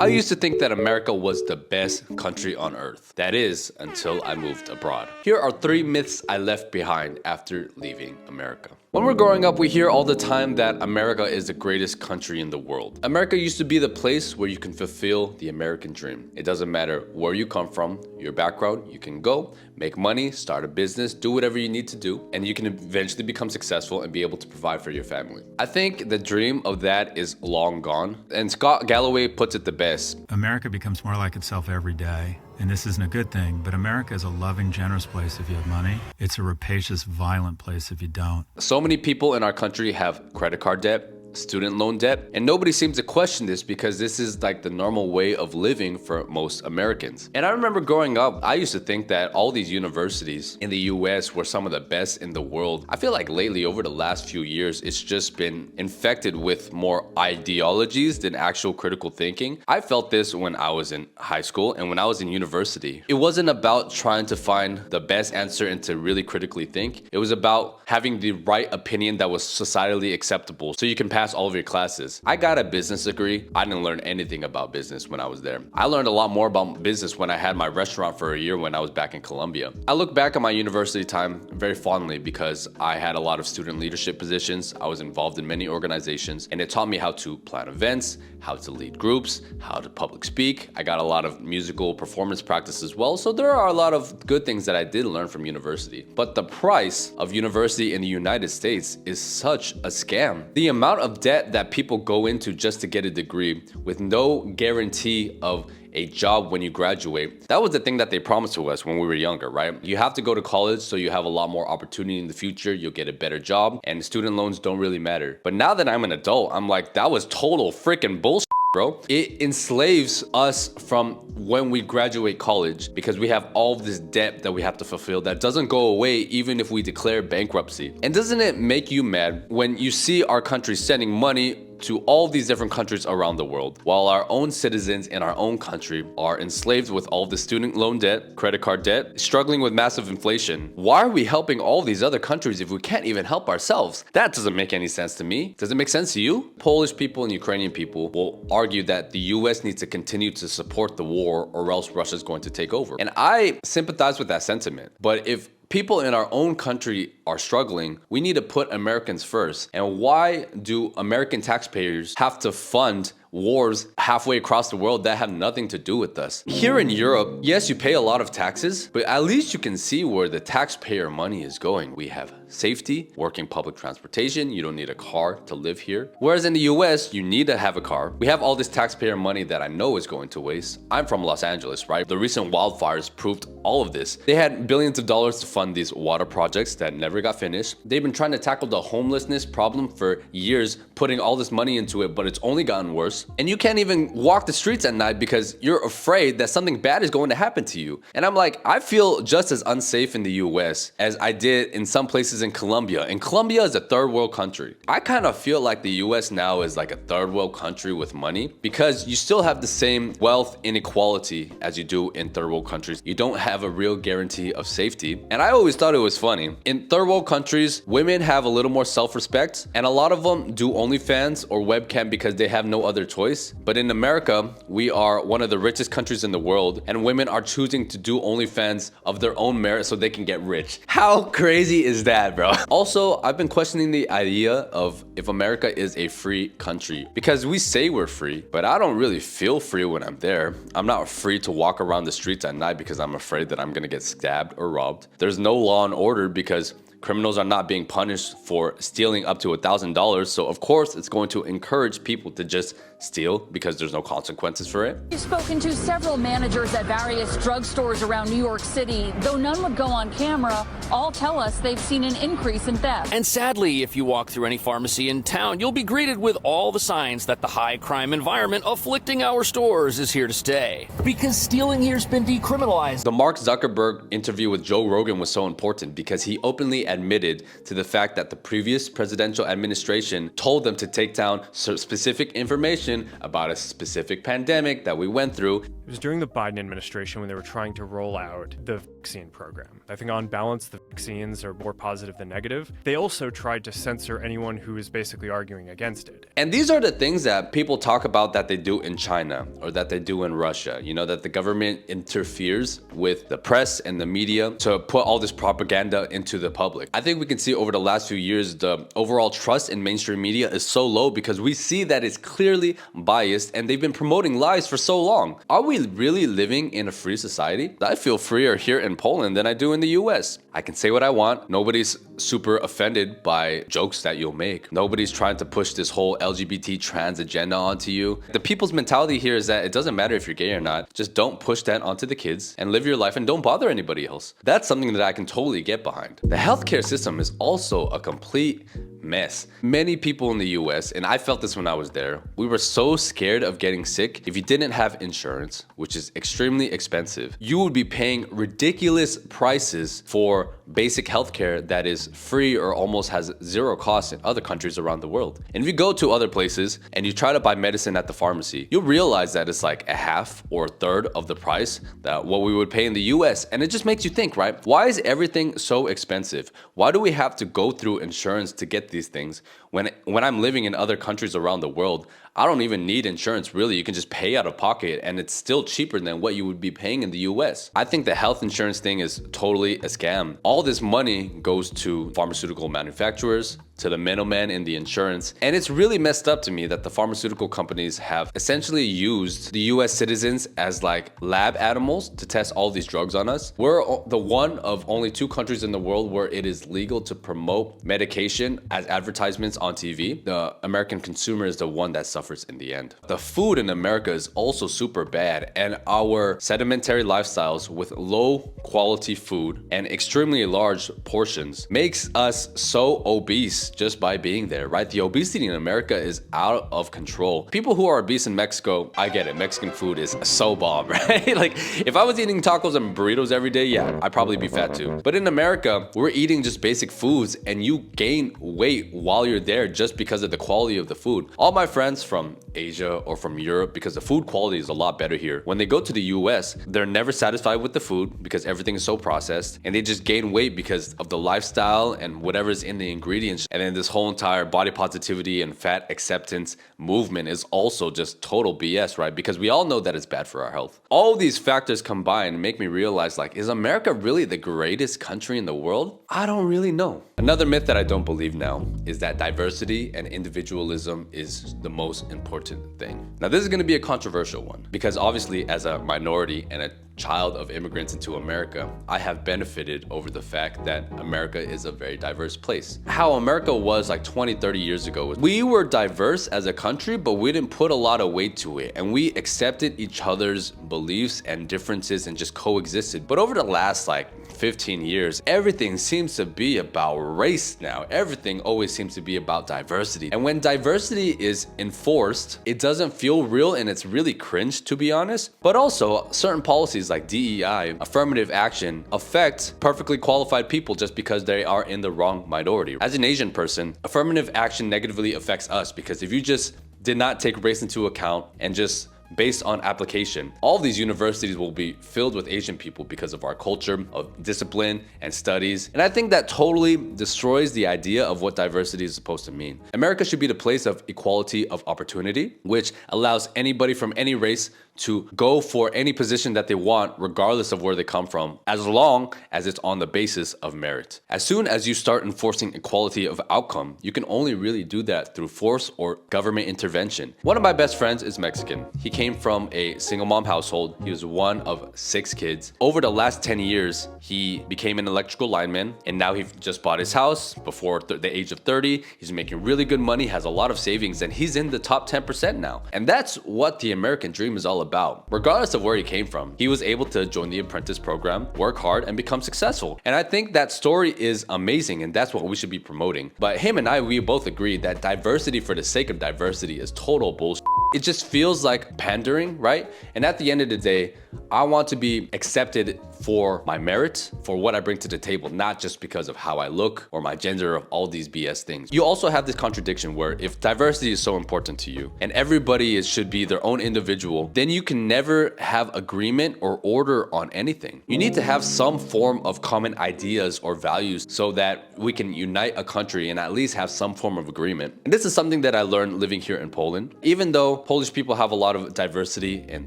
I used to think that America was the best country on earth. That is, until I moved abroad. Here are 3 myths I left behind after leaving America. When we're growing up, we hear all the time that America is the greatest country in the world. America used to be the place where you can fulfill the American dream. It doesn't matter where you come from, your background, you can go, make money, start a business, do whatever you need to do, and you can eventually become successful and be able to provide for your family. I think the dream of that is long gone, and Scott Galloway puts it the best. America becomes more like itself every day. And this isn't a good thing, but America is a loving, generous place if you have money. It's a rapacious, violent place if you don't. So many people in our country have credit card debt, student loan debt, and nobody seems to question this because this is like the normal way of living for most Americans. And I remember growing up, I used to think that all these universities in the US were some of the best in the world. I feel like lately, over the last few years, it's just been infected with more ideologies than actual critical thinking. I felt this when I was in high school and when I was in university. It wasn't about trying to find the best answer and to really critically think. It was about having the right opinion that was societally acceptable so you can pass all of your classes. I got a business degree. I didn't learn anything about business when I was there. I learned a lot more about business when I had my restaurant for a year when I was back in Colombia. I look back at my university time very fondly because I had a lot of student leadership positions. I was involved in many organizations, and it taught me how to plan events, how to lead groups, how to public speak. I got a lot of musical performance practice as well. So there are a lot of good things that I did learn from university. But the price of university in the United States is such a scam. The amount of debt that people go into just to get a degree with no guarantee of a job when you graduate. That was the thing that they promised to us when we were younger, right? You have to go to college so you have a lot more opportunity in the future. You'll get a better job and student loans don't really matter. But now that I'm an adult, I'm like, that was total freaking bullshit, bro. It enslaves us from when we graduate college because we have all of this debt that we have to fulfill that doesn't go away even if we declare bankruptcy. And doesn't it make you mad when you see our country sending money to all these different countries around the world, while our own citizens in our own country are enslaved with all the student loan debt, credit card debt, struggling with massive inflation? Why are we helping all these other countries if we can't even help ourselves? That doesn't make any sense to me. Does it make sense to you? Polish people and Ukrainian people will argue that the US needs to continue to support the war or else Russia's going to take over. And I sympathize with that sentiment. But if people in our own country are struggling, we need to put Americans first. And why do American taxpayers have to fund wars halfway across the world that have nothing to do with us? Here in Europe, yes, you pay a lot of taxes, but at least you can see where the taxpayer money is going. We have safety, working public transportation. You don't need a car to live here. Whereas in the US, you need to have a car. We have all this taxpayer money that I know is going to waste. I'm from Los Angeles, right? The recent wildfires proved all of this. They had billions of dollars to fund these water projects that never got finished. They've been trying to tackle the homelessness problem for years, putting all this money into it, but it's only gotten worse. And you can't even walk the streets at night because you're afraid that something bad is going to happen to you. And I'm like, I feel just as unsafe in the US as I did in some places in Colombia. And Colombia is a third world country. I kind of feel like the US now is like a third world country with money because you still have the same wealth inequality as you do in third world countries. You don't have a real guarantee of safety. And I always thought it was funny. In third world countries, women have a little more self-respect, and a lot of them do OnlyFans or webcam because they have no other choice. But in America, we are one of the richest countries in the world, and women are choosing to do OnlyFans of their own merit so they can get rich. How crazy is that, bro? Also, I've been questioning the idea of if America is a free country because we say we're free, but I don't really feel free when I'm there. I'm not free to walk around the streets at night because I'm afraid that I'm gonna get stabbed or robbed. There's no law and order because criminals are not being punished for stealing up to $1,000. So of course it's going to encourage people to just steal because there's no consequences for it. You've spoken to several managers at various drugstores around New York City. Though none would go on camera, all tell us they've seen an increase in theft. And sadly, if you walk through any pharmacy in town, you'll be greeted with all the signs that the high crime environment afflicting our stores is here to stay. Because stealing here's been decriminalized. The Mark Zuckerberg interview with Joe Rogan was so important because he openly admitted to the fact that the previous presidential administration told them to take down specific information about a specific pandemic that we went through. It was during the Biden administration when they were trying to roll out the vaccine program. I think on balance, the vaccines are more positive than negative. They also tried to censor anyone who is basically arguing against it. And these are the things that people talk about that they do in China or that they do in Russia. You know, that the government interferes with the press and the media to put all this propaganda into the public. I think we can see over the last few years, the overall trust in mainstream media is so low because we see that it's clearly biased and they've been promoting lies for so long. Are we really living in a free society? I feel freer here in Poland than I do in the US. I can say what I want. Nobody's super offended by jokes that you'll make. Nobody's trying to push this whole LGBT trans agenda onto you. The people's mentality here is that it doesn't matter if you're gay or not. Just don't push that onto the kids and live your life and don't bother anybody else. That's something that I can totally get behind. The healthcare system is also a complete mess. Many people in the US, and I felt this when I was there, we were so scared of getting sick. If you didn't have insurance, which is extremely expensive, you would be paying ridiculous prices for basic healthcare that is free or almost has zero cost in other countries around the world. And if you go to other places and you try to buy medicine at the pharmacy, you'll realize that it's like a half or a third of the price that what we would pay in the US. And it just makes you think, right? Why is everything so expensive? Why do we have to go through insurance to get these things when I'm living in other countries around the world? I don't even need insurance, really. You can just pay out of pocket and it's still cheaper than what you would be paying in the US. I think the health insurance thing is totally a scam. All this money goes to pharmaceutical manufacturers, to the middlemen in the insurance. And it's really messed up to me that the pharmaceutical companies have essentially used the US citizens as like lab animals to test all these drugs on us. We're the one of only 2 countries in the world where it is legal to promote medication as advertisements on TV. The American consumer is the one that suffers in the end. The food in America is also super bad, and our sedentary lifestyles with low quality food and extremely large portions makes us so obese just by being there, right? The obesity in America is out of control. People who are obese in Mexico, I get it. Mexican food is so bomb, right? Like if I was eating tacos and burritos every day, yeah, I'd probably be fat too. But in America, we're eating just basic foods and you gain weight while you're there just because of the quality of the food. All my friends from Asia or from Europe, because the food quality is a lot better here, when they go to the US, they're never satisfied with the food because everything is so processed, and they just gain weight because of the lifestyle and whatever's in the ingredients. And then this whole entire body positivity and fat acceptance movement is also just total BS, right? Because we all know that it's bad for our health. All these factors combined make me realize, like, is America really the greatest country in the world? I don't really know. Another myth that I don't believe now is that diversity and individualism is the most important thing. Now, this is going to be a controversial one because obviously as a minority and a child of immigrants into America, I have benefited over the fact that America is a very diverse place. How America was like 20, 30 years ago, we were diverse as a country, but we didn't put a lot of weight to it. And we accepted each other's beliefs and differences and just coexisted. But over the last like 15 years, everything seems to be about race now. Everything always seems to be about diversity. And when diversity is enforced, it doesn't feel real and it's really cringe, to be honest. But also, certain policies like DEI, affirmative action, affect perfectly qualified people just because they are in the wrong minority. As an Asian person, affirmative action negatively affects us because if you just did not take race into account and just based on application, all of these universities will be filled with Asian people because of our culture of discipline and studies. And I think that totally destroys the idea of what diversity is supposed to mean. America should be the place of equality of opportunity, which allows anybody from any race to go for any position that they want, regardless of where they come from, as long as it's on the basis of merit. As soon as you start enforcing equality of outcome, you can only really do that through force or government intervention. One of my best friends is Mexican. He came from a single mom household. He was one of 6 kids. Over the last 10 years, he became an electrical lineman, and now he just bought his house before the age of 30. He's making really good money, has a lot of savings, and he's in the top 10% now. And that's what the American dream is all about. Regardless of where he came from, he was able to join the apprentice program, work hard, and become successful. And I think that story is amazing, and that's what we should be promoting. But him and I, we both agree that diversity for the sake of diversity is total bullshit. It just feels like pandering, right? And at the end of the day, I want to be accepted for my merit, for what I bring to the table, not just because of how I look or my gender or all these BS things. You also have this contradiction where if diversity is so important to you and everybody should be their own individual, then you can never have agreement or order on anything. You need to have some form of common ideas or values so that we can unite a country and at least have some form of agreement. And this is something that I learned living here in Poland. Even though Polish people have a lot of diversity in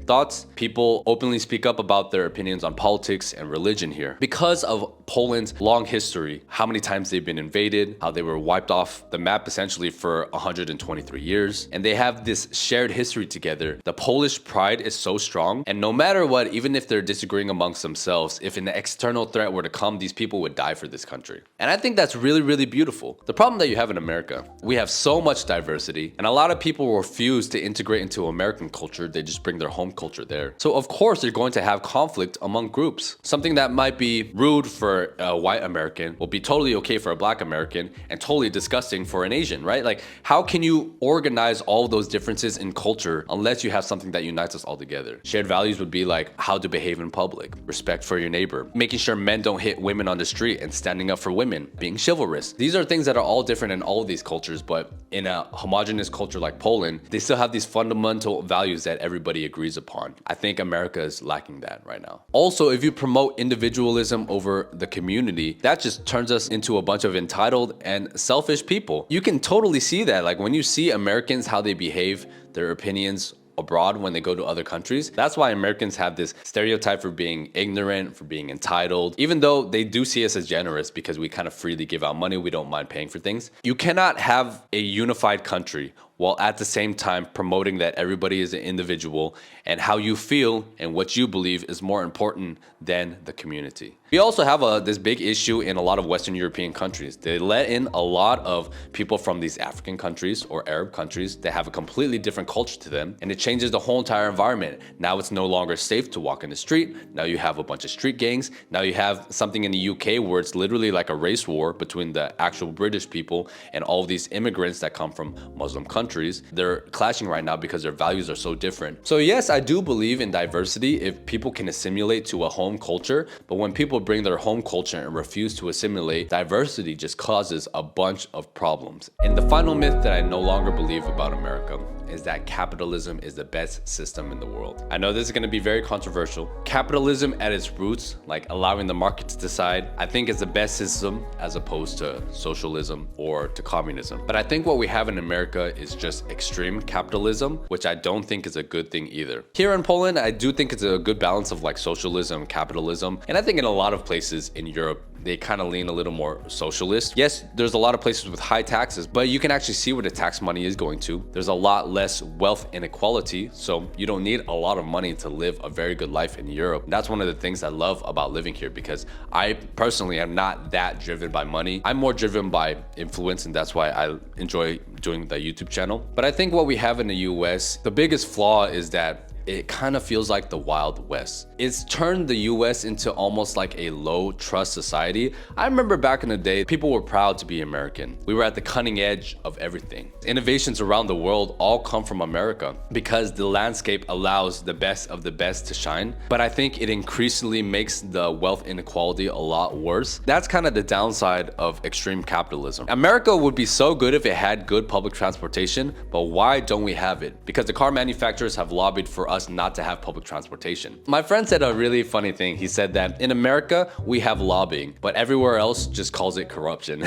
thoughts, people openly speak up about their opinions on politics and religion here. Because of Poland's long history, how many times they've been invaded, how they were wiped off the map essentially for 123 years, and they have this shared history together. The Polish pride is so strong, and no matter what, even if they're disagreeing amongst themselves, if an external threat were to come, these people would die for this country. And I think that's really, really beautiful. The problem that you have in America, we have so much diversity, and a lot of people refuse to integrate into American culture. They just bring their home culture there. So of course, you're going to have conflict among groups. Something that might be rude for a white American will be totally okay for a black American and totally disgusting for an Asian, right? Like, how can you organize all those differences in culture unless you have something that unites us all together? Shared values would be like how to behave in public, respect for your neighbor, making sure men don't hit women on the street and standing up for women, being chivalrous. These are things that are all different in all of these cultures, but in a homogenous culture like Poland, they still have these fundamental values that everybody agrees upon. I think America is lacking that right now. Also, if you promote individualism over the community, that just turns us into a bunch of entitled and selfish people. You can totally see that. Like when you see Americans, how they behave, their opinions abroad when they go to other countries. That's why Americans have this stereotype for being ignorant, for being entitled, even though they do see us as generous because we kind of freely give out money. We don't mind paying for things. You cannot have a unified country while at the same time promoting that everybody is an individual and how you feel and what you believe is more important than the community. We also have this big issue in a lot of Western European countries. They let in a lot of people from these African countries or Arab countries that have a completely different culture to them, and it changes the whole entire environment. Now it's no longer safe to walk in the street. Now you have a bunch of street gangs. Now you have something in the UK where it's literally like a race war between the actual British people and all of these immigrants that come from Muslim countries. They're clashing right now because their values are so different. So yes, I do believe in diversity if people can assimilate to a home culture, but when people bring their home culture and refuse to assimilate, diversity just causes a bunch of problems. And the final myth that I no longer believe about America is that capitalism is the best system in the world. I know this is going to be very controversial. Capitalism at its roots, like allowing the market to decide, I think is the best system as opposed to socialism or to communism. But I think what we have in America is just extreme capitalism, which I don't think is a good thing either. Here in Poland, I do think it's a good balance of like socialism and capitalism. And I think in a lot of places in Europe, they kind of lean a little more socialist. Yes, there's a lot of places with high taxes, but you can actually see where the tax money is going to. There's a lot less wealth inequality, so you don't need a lot of money to live a very good life in Europe. That's one of the things I love about living here, because I personally am not that driven by money. I'm more driven by influence, and that's why I enjoy doing the YouTube channel. But I think what we have in the US, the biggest flaw is that it kind of feels like the Wild West. It's turned the US into almost like a low trust society. I remember back in the day, people were proud to be American. We were at the cutting edge of everything. Innovations around the world all come from America because the landscape allows the best of the best to shine. But I think it increasingly makes the wealth inequality a lot worse. That's kind of the downside of extreme capitalism. America would be so good if it had good public transportation, but why don't we have it? Because the car manufacturers have lobbied for us not to have public transportation. My friend said a really funny thing. He said that in America, we have lobbying, but everywhere else just calls it corruption.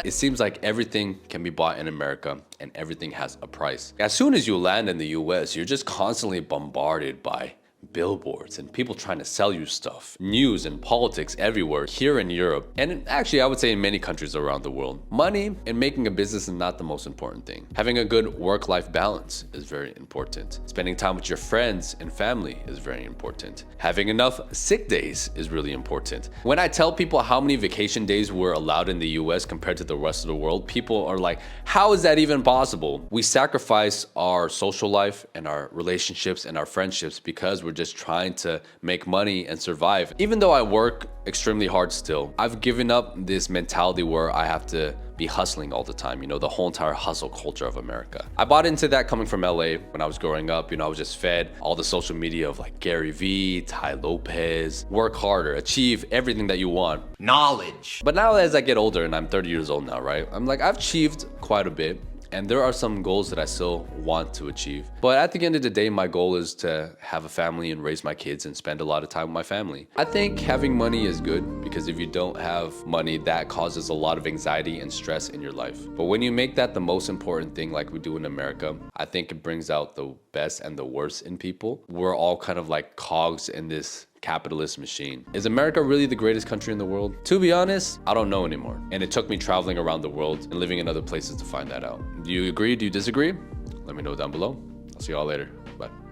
It seems like everything can be bought in America and everything has a price. As soon as you land in the US, you're just constantly bombarded by billboards and people trying to sell you stuff, news and politics everywhere. Here in Europe, and actually I would say in many countries around the world, money and making a business is not the most important thing. Having a good work-life balance is very important. Spending time with your friends and family is very important. Having enough sick days is really important. When I tell people how many vacation days were allowed in the US compared to the rest of the world, people are like, how is that even possible? We sacrifice our social life and our relationships and our friendships because we're just trying to make money and survive. Even though I work extremely hard still, I've given up this mentality where I have to be hustling all the time, you know, the whole entire hustle culture of America. I bought into that coming from LA when I was growing up. You know, I was just fed all the social media of like Gary Vee, Ty Lopez, work harder, achieve everything that you want. Knowledge. But now as I get older, and I'm 30 years old now, right? I'm like, I've achieved quite a bit. And there are some goals that I still want to achieve. But at the end of the day, my goal is to have a family and raise my kids and spend a lot of time with my family. I think having money is good because if you don't have money, that causes a lot of anxiety and stress in your life. But when you make that the most important thing like we do in America, I think it brings out the best and the worst in people. We're all kind of like cogs in this capitalist machine. Is America really the greatest country in the world? To be honest, I don't know anymore. And it took me traveling around the world and living in other places to find that out. Do you agree? Do you disagree? Let me know down below. I'll see y'all later. Bye.